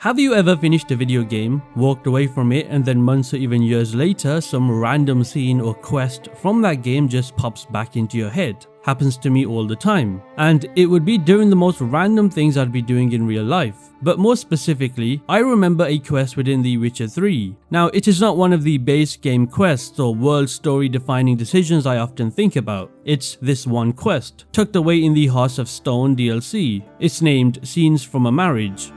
Have you ever finished a video game, walked away from it, and then months or even years later, some random scene or quest from that game just pops back into your head? Happens to me all the time. And it would be doing the most random things I'd be doing in real life. But more specifically, I remember a quest within The Witcher 3. Now, it is not one of the base game quests or world story defining decisions I often think about. It's this one quest, tucked away in the Hearts of Stone DLC. It's named Scenes from a Marriage.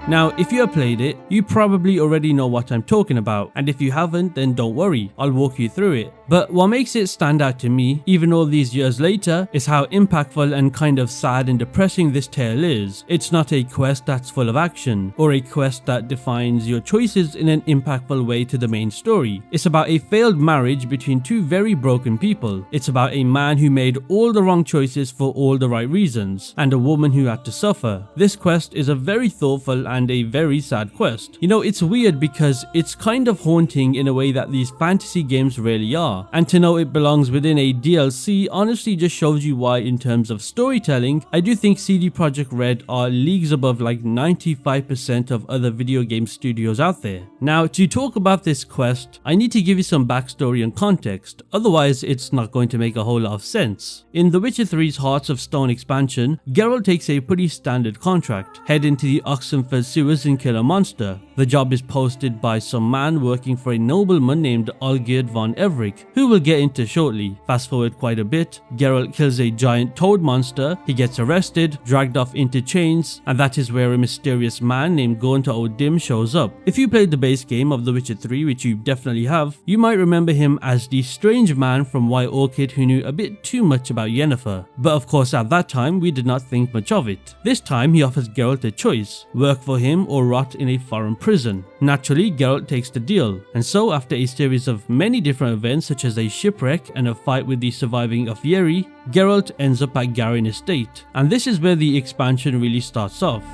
Now, if you have played it, you probably already know what I'm talking about, and if you haven't, then don't worry, I'll walk you through it. But what makes it stand out to me, even all these years later, is how impactful and kind of sad and depressing this tale is. It's not a quest that's full of action, or a quest that defines your choices in an impactful way to the main story. It's about a failed marriage between two very broken people. It's about a man who made all the wrong choices for all the right reasons, and a woman who had to suffer. This quest is a very thoughtful and a very sad quest. You know, it's weird because it's kind of haunting in a way that these fantasy games really are. And to know it belongs within a DLC honestly just shows you why, in terms of storytelling, I do think CD Projekt Red are leagues above like 95% of other video game studios out there. Now, to talk about this quest, I need to give you some backstory and context, otherwise it's not going to make a whole lot of sense. In The Witcher 3's Hearts of Stone expansion, Geralt takes a pretty standard contract: head into the Oxenford sewers and kill a monster. The job is posted by some man working for a nobleman named Olgierd von Everick, who we'll get into shortly. Fast forward quite a bit, Geralt kills a giant toad monster, he gets arrested, dragged off into chains, and that is where a mysterious man named Gonta O'Dim shows up. If you played the base game of The Witcher 3, which you definitely have, you might remember him as the strange man from White Orchid who knew a bit too much about Yennefer. But of course at that time we did not think much of it. This time he offers Geralt a choice: work for him or rot in a foreign prison. Naturally, Geralt takes the deal, and so after a series of many different events such as a shipwreck and a fight with the surviving Olgierd, Geralt ends up at Garin Estate, and this is where the expansion really starts off.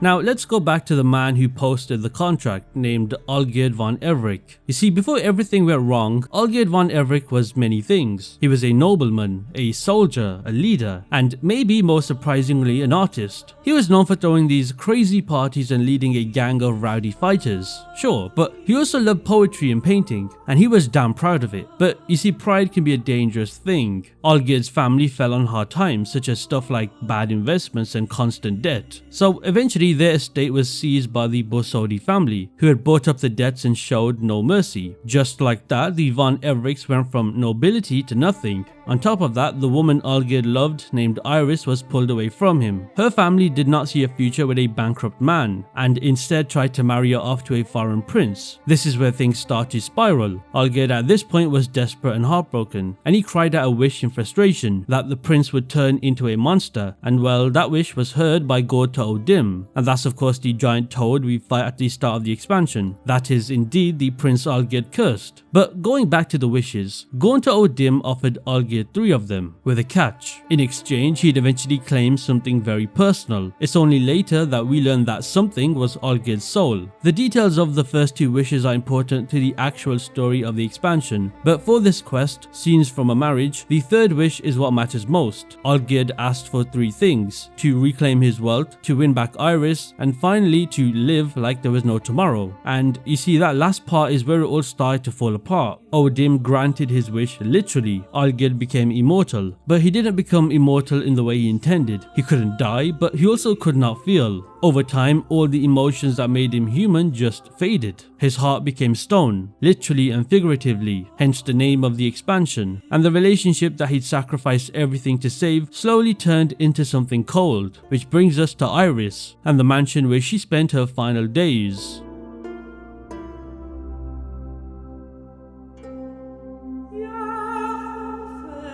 Now let's go back to the man who posted the contract, named Olgierd von Everick. You see, before everything went wrong, Olgierd von Everick was many things. He was a nobleman, a soldier, a leader, and maybe most surprisingly an artist. He was known for throwing these crazy parties and leading a gang of rowdy fighters, sure, but he also loved poetry and painting, and he was damn proud of it. But you see, pride can be a dangerous thing. Olgierd's family fell on hard times, such as stuff like bad investments and constant debt. So eventually their estate was seized by the Borsodi family, who had bought up the debts and showed no mercy. Just like that, the von Evericks went from nobility to nothing. On top of that, the woman Olgierd loved, named Iris, was pulled away from him. Her family did not see a future with a bankrupt man, and instead tried to marry her off to a foreign prince. This is where things start to spiral. Olgierd at this point was desperate and heartbroken, and he cried out a wish in frustration that the prince would turn into a monster, and well, that wish was heard by Gonta O'Dim, and that's of course the giant toad we fight at the start of the expansion. That is indeed the Prince Olgierd cursed. But going back to the wishes, Gonta O'Dim offered Olgierd 3 of them, with a catch. In exchange, he'd eventually claim something very personal. It's only later that we learn that something was Olgierd's soul. The details of the first 2 wishes are important to the actual story of the expansion, but for this quest, Scenes from a Marriage, the 3rd wish is what matters most. Olgierd asked for 3 things: to reclaim his wealth, to win back Iris, and finally to live like there was no tomorrow. And you see, that last part is where it all started to fall apart. O'Dim granted his wish literally. Olgierd became immortal, but he didn't become immortal in the way he intended. He couldn't die, but he also could not feel. Over time, all the emotions that made him human just faded. His heart became stone, literally and figuratively, hence the name of the expansion, and the relationship that he'd sacrificed everything to save slowly turned into something cold, which brings us to Iris, and the mansion where she spent her final days.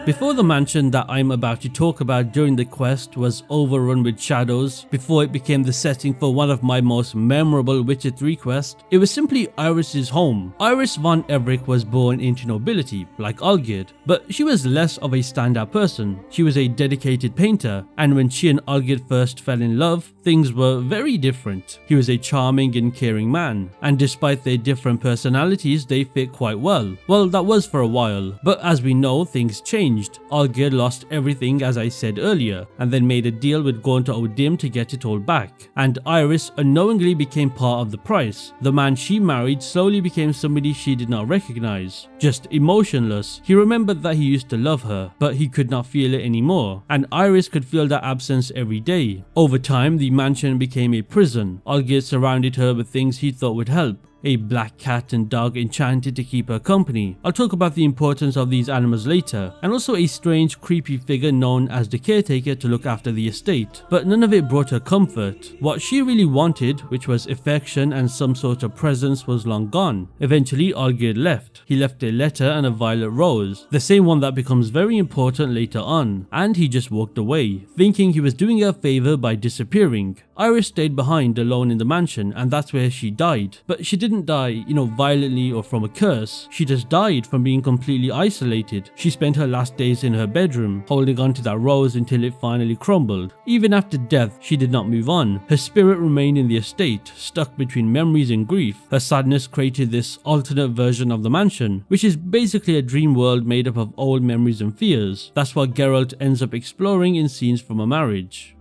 Before the mansion that I'm about to talk about during the quest was overrun with shadows, before it became the setting for one of my most memorable Witcher 3 quests, it was simply Iris's home. Iris von Everick was born into nobility, like Olgierd, but she was less of a standout person. She was a dedicated painter, and when she and Olgierd first fell in love, things were very different. He was a charming and caring man, and despite their different personalities, they fit quite well. Well, that was for a while, but as we know, things change. changed. Olgierd lost everything as I said earlier, and then made a deal with going to Odim to get it all back. And Iris unknowingly became part of the price. The man she married slowly became somebody she did not recognize. Just emotionless. He remembered that he used to love her, but he could not feel it anymore. And Iris could feel that absence every day. Over time, the mansion became a prison. Olgierd surrounded her with things he thought would help. A black cat and dog enchanted to keep her company. I'll talk about the importance of these animals later, and also a strange creepy figure known as the caretaker to look after the estate, but none of it brought her comfort. What she really wanted, which was affection and some sort of presence, was long gone. Eventually Olgierd left. He left a letter and a violet rose, the same one that becomes very important later on, and he just walked away, thinking he was doing her a favor by disappearing. Iris stayed behind alone in the mansion, and that's where she died. But she didn't die, violently or from a curse. She just died from being completely isolated. She spent her last days in her bedroom, holding on to that rose until it finally crumbled. Even after death, she did not move on. Her spirit remained in the estate, stuck between memories and grief. Her sadness created this alternate version of the mansion, which is basically a dream world made up of old memories and fears. That's what Geralt ends up exploring in Scenes from a Marriage.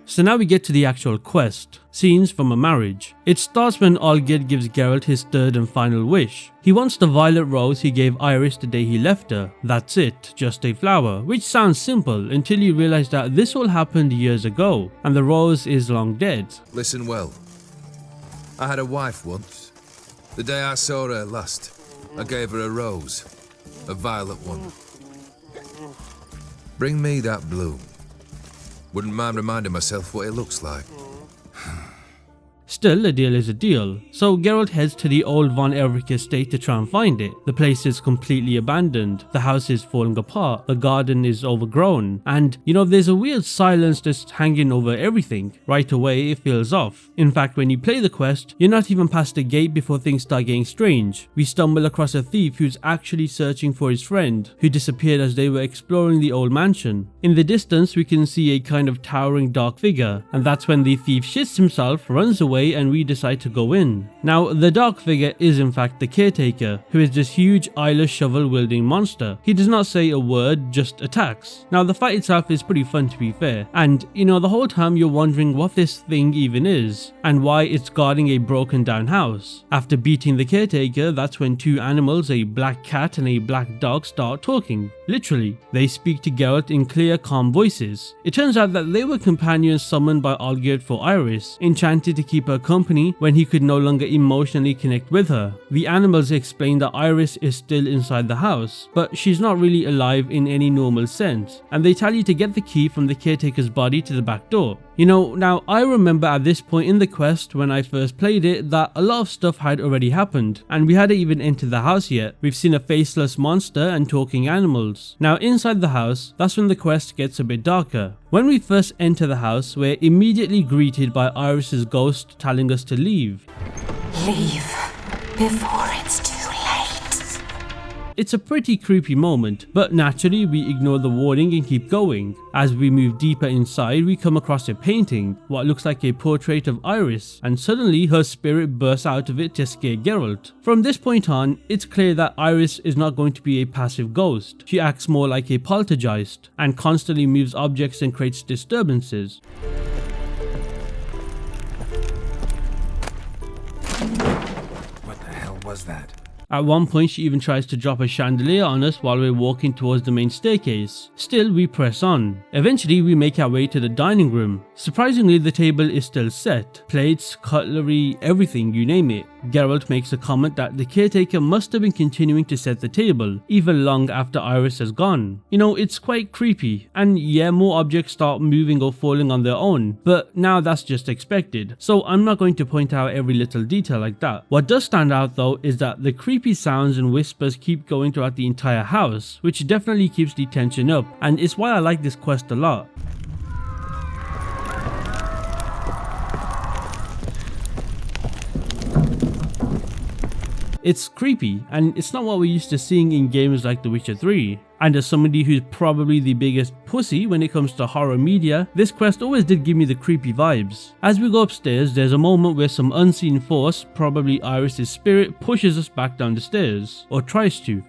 So now we get to the actual quest, Scenes from a Marriage. It starts when Olgierd gives Geralt his third and final wish. He wants the violet rose he gave Iris the day he left her. That's it, just a flower, which sounds simple until you realize that this all happened years ago, and the rose is long dead. Listen well. I had a wife once. The day I saw her last, I gave her a rose, a violet one. Bring me that bloom. Wouldn't mind reminding myself what it looks like. Still, a deal is a deal, so Geralt heads to the old Von Everich estate to try and find it. The place is completely abandoned, the house is falling apart, the garden is overgrown, and there's a weird silence just hanging over everything. Right away it feels off. In fact, when you play the quest, you're not even past the gate before things start getting strange. We stumble across a thief who's actually searching for his friend, who disappeared as they were exploring the old mansion. In the distance we can see a kind of towering dark figure, and that's when the thief shits himself, runs away, and we decide to go in. Now, the dark figure is in fact the caretaker, who is this huge eyeless shovel-wielding monster. He does not say a word, just attacks. Now, the fight itself is pretty fun to be fair, and the whole time you're wondering what this thing even is, and why it's guarding a broken down house. After beating the caretaker, that's when two animals, a black cat and a black dog, start talking. Literally, they speak to Geralt in clear, calm voices. It turns out that they were companions summoned by Olgierd for Iris, enchanted to keep her company when he could no longer emotionally connect with her. The animals explain that Iris is still inside the house, but she's not really alive in any normal sense, and they tell you to get the key from the caretaker's body to the back door. Now I remember at this point in the quest when I first played it that a lot of stuff had already happened, and we hadn't even entered the house yet. We've seen a faceless monster and talking animals. Now inside the house, that's when the quest gets a bit darker. When we first enter the house, we're immediately greeted by Iris's ghost telling us to leave. Leave before it's too late. It's a pretty creepy moment, but naturally we ignore the warning and keep going. As we move deeper inside, we come across a painting, what looks like a portrait of Iris, and suddenly her spirit bursts out of it to scare Geralt. From this point on, it's clear that Iris is not going to be a passive ghost. She acts more like a poltergeist, and constantly moves objects and creates disturbances. What the hell was that? At one point she even tries to drop a chandelier on us while we're walking towards the main staircase. Still, we press on. Eventually we make our way to the dining room. Surprisingly, the table is still set. Plates, cutlery, everything, you name it. Geralt makes a comment that the caretaker must have been continuing to set the table, even long after Iris has gone. It's quite creepy, and yeah, more objects start moving or falling on their own, but now that's just expected, so I'm not going to point out every little detail like that. What does stand out though is that the creepy sounds and whispers keep going throughout the entire house, which definitely keeps the tension up, and it's why I like this quest a lot. It's creepy, and it's not what we're used to seeing in games like The Witcher 3. And as somebody who's probably the biggest pussy when it comes to horror media, this quest always did give me the creepy vibes. As we go upstairs, there's a moment where some unseen force, probably Iris's spirit, pushes us back down the stairs, or tries to.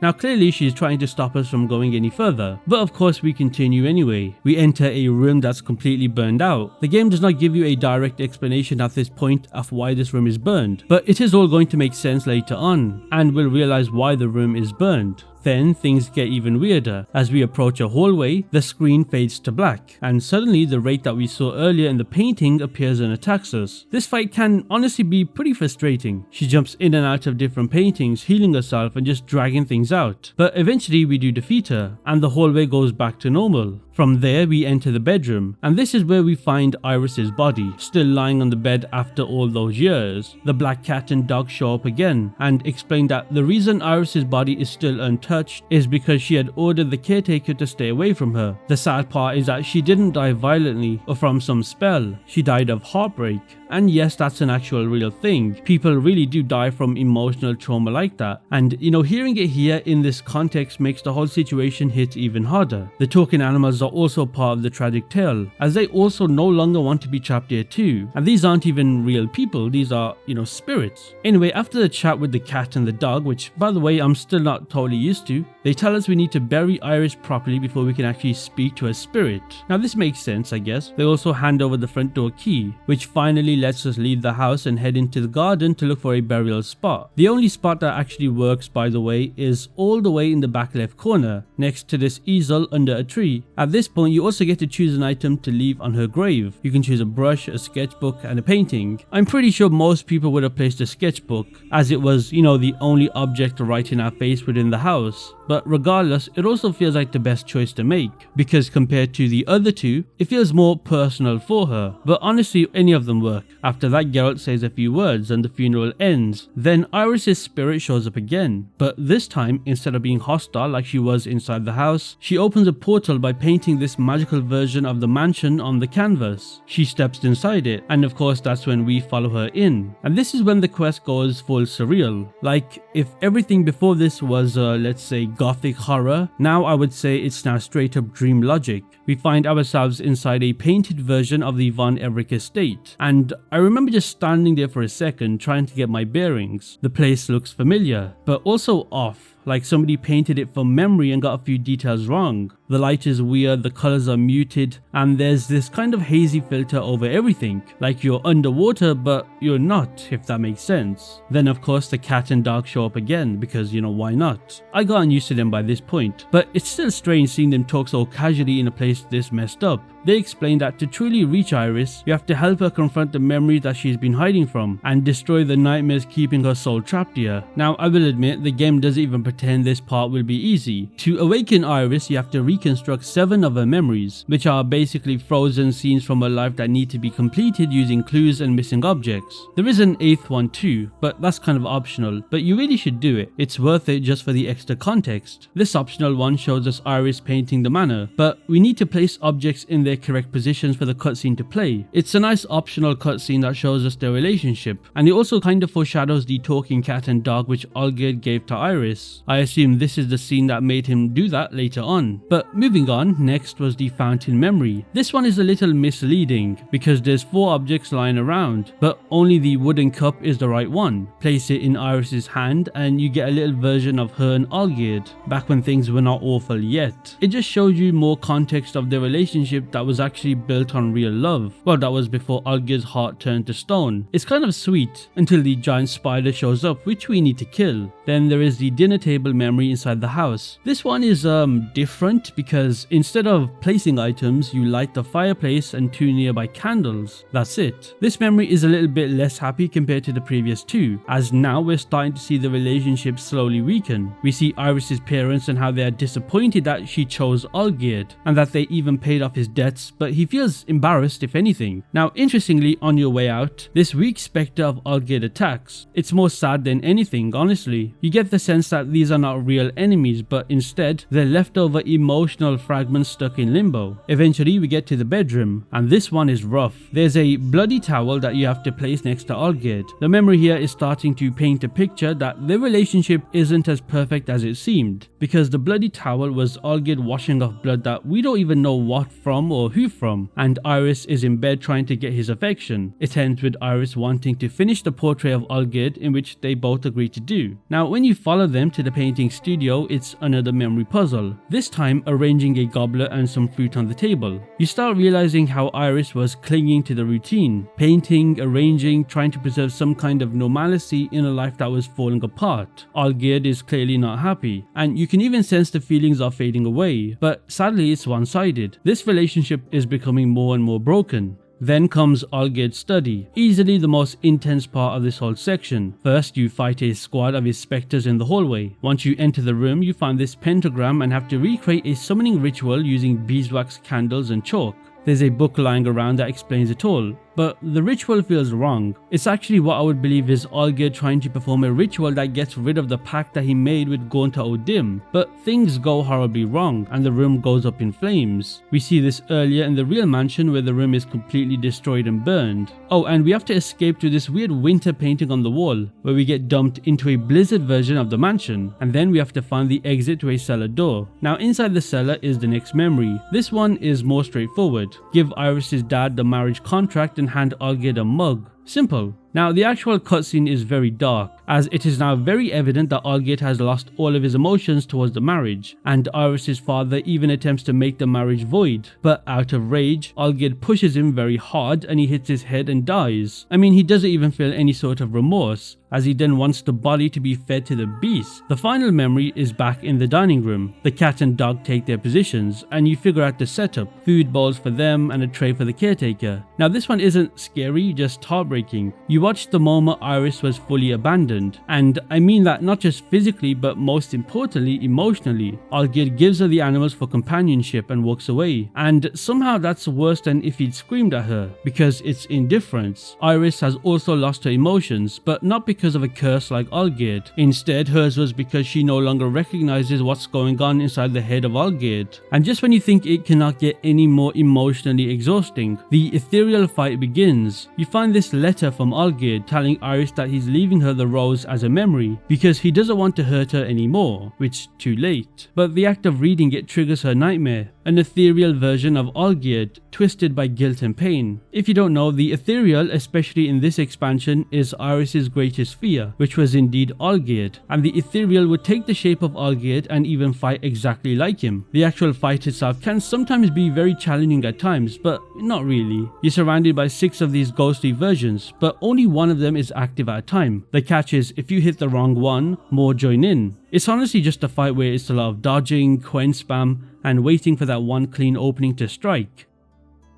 Now clearly she's trying to stop us from going any further, but of course we continue anyway. We enter a room that's completely burned out. The game does not give you a direct explanation at this point of why this room is burned, but it is all going to make sense later on, and we'll realize why the room is burned. Then things get even weirder. As we approach a hallway, the screen fades to black, and suddenly the wraith that we saw earlier in the painting appears and attacks us. This fight can honestly be pretty frustrating. She jumps in and out of different paintings, healing herself and just dragging things out. But eventually we do defeat her, and the hallway goes back to normal. From there we enter the bedroom, and this is where we find Iris's body, still lying on the bed after all those years. The black cat and dog show up again, and explain that the reason Iris's body is still untouched is because she had ordered the caretaker to stay away from her. The sad part is that she didn't die violently or from some spell, she died of heartbreak. And yes, that's an actual real thing. People really do die from emotional trauma like that. And you know, hearing it here in this context makes the whole situation hit even harder. The talking animals are also part of the tragic tale, as they also no longer want to be trapped here too. And these aren't even real people, these are, you know, spirits. Anyway, after the chat with the cat and the dog, which by the way I'm still not totally used to, they tell us we need to bury Iris properly before we can actually speak to her spirit. Now this makes sense, I guess. They also hand over the front door key, which finally lets us leave the house and head into the garden to look for a burial spot. The only spot that actually works, by the way, is all the way in the back left corner, next to this easel under a tree. At this point you also get to choose an item to leave on her grave. You can choose a brush, a sketchbook and a painting. I'm pretty sure most people would have placed a sketchbook, as it was, you know, the only object right in our face within the house. But regardless, it also feels like the best choice to make, because compared to the other two, it feels more personal for her. But honestly, any of them work. After that, Geralt says a few words and the funeral ends. Then Iris's spirit shows up again, but this time, instead of being hostile like she was inside the house, she opens a portal by painting this magical version of the mansion on the canvas. She steps inside it, and of course that's when we follow her in. And this is when the quest goes full surreal. Like, if everything before this was let's say gothic horror, now I would say it's now straight up dream logic. We find ourselves inside a painted version of the Von Everett estate, and I remember just standing there for a second trying to get my bearings. The place looks familiar, but also off, like somebody painted it from memory and got a few details wrong. The light is weird, the colors are muted, and there's this kind of hazy filter over everything, like you're underwater but you're not, if that makes sense. Then of course the cat and dog show up again, because you know, why not? I gotten used to them by this point, but it's still strange seeing them talk so casually in a place this messed up. They explain that to truly reach Iris, you have to help her confront the memories that she's been hiding from, and destroy the nightmares keeping her soul trapped here. Now I will admit, the game doesn't even pretend this part will be easy. To awaken Iris, you have to reconstruct 7 of her memories, which are basically frozen scenes from her life that need to be completed using clues and missing objects. There is an 8th one too, but that's kind of optional, but you really should do it. It's worth it just for the extra context. This optional one shows us Iris painting the manor, but we need to place objects in their correct positions for the cutscene to play. It's a nice optional cutscene that shows us their relationship, and it also kind of foreshadows the talking cat and dog which Olgierd gave to Iris. I assume this is the scene that made him do that later on. But moving on, next was the fountain memory. This one is a little misleading because there's 4 objects lying around, but only the wooden cup is the right one. Place it in Iris's hand and you get a little version of her and Olgierd, back when things were not awful yet. It just shows you more context of their relationship that was actually built on real love. Well, that was before Olgierd's heart turned to stone. It's kind of sweet until the giant spider shows up, which we need to kill. Then there is the dinner table memory inside the house. This one is different because instead of placing items, you light the fireplace and 2 nearby candles. That's it. This memory is a little bit less happy compared to the previous 2, as now we're starting to see the relationship slowly weaken. We see Iris's parents and how they are disappointed that she chose Olgierd, and that they even paid off his debts, but he feels embarrassed if anything. Now interestingly, on your way out, this weak spectre of Olgierd attacks. It's more sad than anything, honestly. You get the sense that these these are not real enemies, but instead they're leftover emotional fragments stuck in limbo. Eventually we get to the bedroom, and this one is rough. There's a bloody towel that you have to place next to Olgierd. The memory here is starting to paint a picture that their relationship isn't as perfect as it seemed, because the bloody towel was Olgierd washing off blood that we don't even know what from or who from, and Iris is in bed trying to get his affection. It ends with Iris wanting to finish the portrait of Olgierd, in which they both agree to do. Now when you follow them to the painting studio, it's another memory puzzle, this time arranging a goblet and some fruit on the table. You start realizing how Iris was clinging to the routine, painting, arranging, trying to preserve some kind of normalcy in a life that was falling apart. Olgierd is clearly not happy, and you can even sense the feelings are fading away, but sadly it's one-sided. This relationship is becoming more and more broken. Then comes Olgierd's study, easily the most intense part of this whole section. First, you fight a squad of his spectres in the hallway. Once you enter the room, you find this pentagram and have to recreate a summoning ritual using beeswax candles and chalk. There's a book lying around that explains it all, but the ritual feels wrong. It's actually what I would believe is Olgierd trying to perform a ritual that gets rid of the pact that he made with Gaunta O'Dim, but things go horribly wrong and the room goes up in flames. We see this earlier in the real mansion where the room is completely destroyed and burned. Oh, and we have to escape to this weird winter painting on the wall where we get dumped into a blizzard version of the mansion, and then we have to find the exit to a cellar door. Now inside the cellar is the next memory. This one is more straightforward. Give Iris's dad the marriage contract and hand Olgierd a mug. Simple. Now the actual cutscene is very dark, as it is now very evident that Olgierd has lost all of his emotions towards the marriage, and Iris's father even attempts to make the marriage void. But out of rage, Olgierd pushes him very hard and he hits his head and dies. I mean, he doesn't even feel any sort of remorse, as he then wants the body to be fed to the beast. The final memory is back in the dining room. The cat and dog take their positions, and you figure out the setup: food bowls for them and a tray for the caretaker. Now this one isn't scary, just heartbreaking. You watch the moment Iris was fully abandoned, and I mean that not just physically but most importantly emotionally. Olgierd gives her the animals for companionship and walks away, and somehow that's worse than if he'd screamed at her, because it's indifference. Iris has also lost her emotions, but not because of a curse like Olgierd. Instead, hers was because she no longer recognizes what's going on inside the head of Olgierd. And just when you think it cannot get any more emotionally exhausting, the ethereal fight begins. You find this letter from Olgierd telling Iris that he's leaving her the rose as a memory because he doesn't want to hurt her anymore, which too late. But the act of reading it triggers her nightmare, an ethereal version of Olgierd, twisted by guilt and pain. If you don't know, the ethereal, especially in this expansion, is Iris's greatest fear, which was indeed Olgierd, and the ethereal would take the shape of Olgierd and even fight exactly like him. The actual fight itself can sometimes be very challenging at times, but not really. You're surrounded by 6 of these ghostly versions, but only one of them is active at a time. The catch is, if you hit the wrong one, more join in. It's honestly just a fight where it's a lot of dodging, coin spam, and waiting for that one clean opening to strike.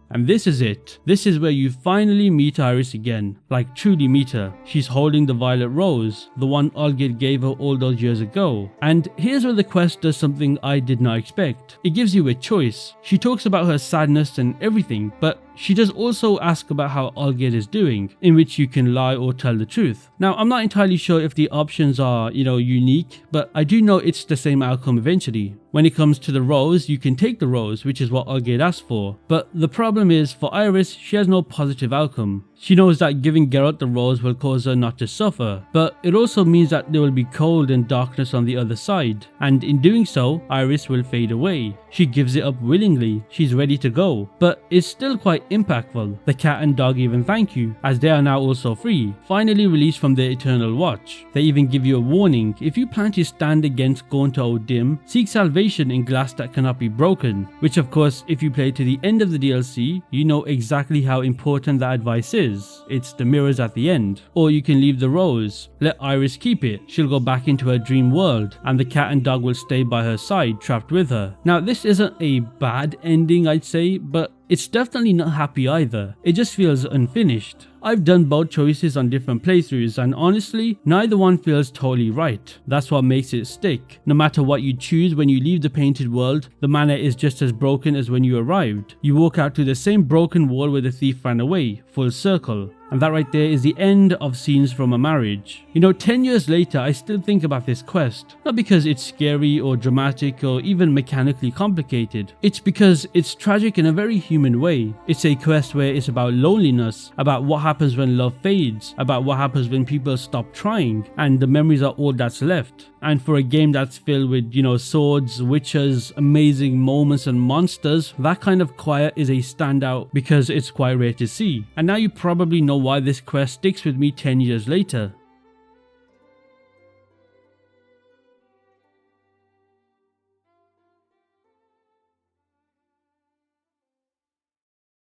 And this is it. This is where you finally meet Iris again, like truly meet her. She's holding the violet rose, the one Olgierd gave her all those years ago. And here's where the quest does something I did not expect. It gives you a choice. She talks about her sadness and everything, but she does also ask about how Olgierd is doing, in which you can lie or tell the truth. Now, I'm not entirely sure if the options are, unique, but I do know it's the same outcome eventually. When it comes to the rose, you can take the rose, which is what Olgierd asked for. But the problem is, for Iris, she has no positive outcome. She knows that giving Geralt the rose will cause her not to suffer, but it also means that there will be cold and darkness on the other side, and in doing so, Iris will fade away. She gives it up willingly, she's ready to go, but it's still quite impactful. The cat and dog even thank you, as they are now also free, finally released from their eternal watch. They even give you a warning: if you plan to stand against Gaunta O'Dim, seek salvation in glass that cannot be broken, which of course, if you play to the end of the DLC, you know exactly how important that advice is. It's the mirrors at the end. Or you can leave the rose, let Iris keep it, she'll go back into her dream world, and the cat and dog will stay by her side, trapped with her. Now this isn't a bad ending, I'd say, but it's definitely not happy either. It just feels unfinished. I've done both choices on different playthroughs, and honestly, neither one feels totally right. That's what makes it stick. No matter what you choose when you leave the painted world, the manor is just as broken as when you arrived. You walk out to the same broken wall where the thief ran away, full circle. And that right there is the end of Scenes from a Marriage. You know, 10 years later, I still think about this quest. Not because it's scary or dramatic or even mechanically complicated. It's because it's tragic in a very human way. It's a quest where it's about loneliness, about what happens when love fades, about what happens when people stop trying, and the memories are all that's left. And for a game that's filled with, you know, swords, witches, amazing moments and monsters, that kind of quiet is a standout because it's quite rare to see. And now you probably know why this quest sticks with me 10 years later.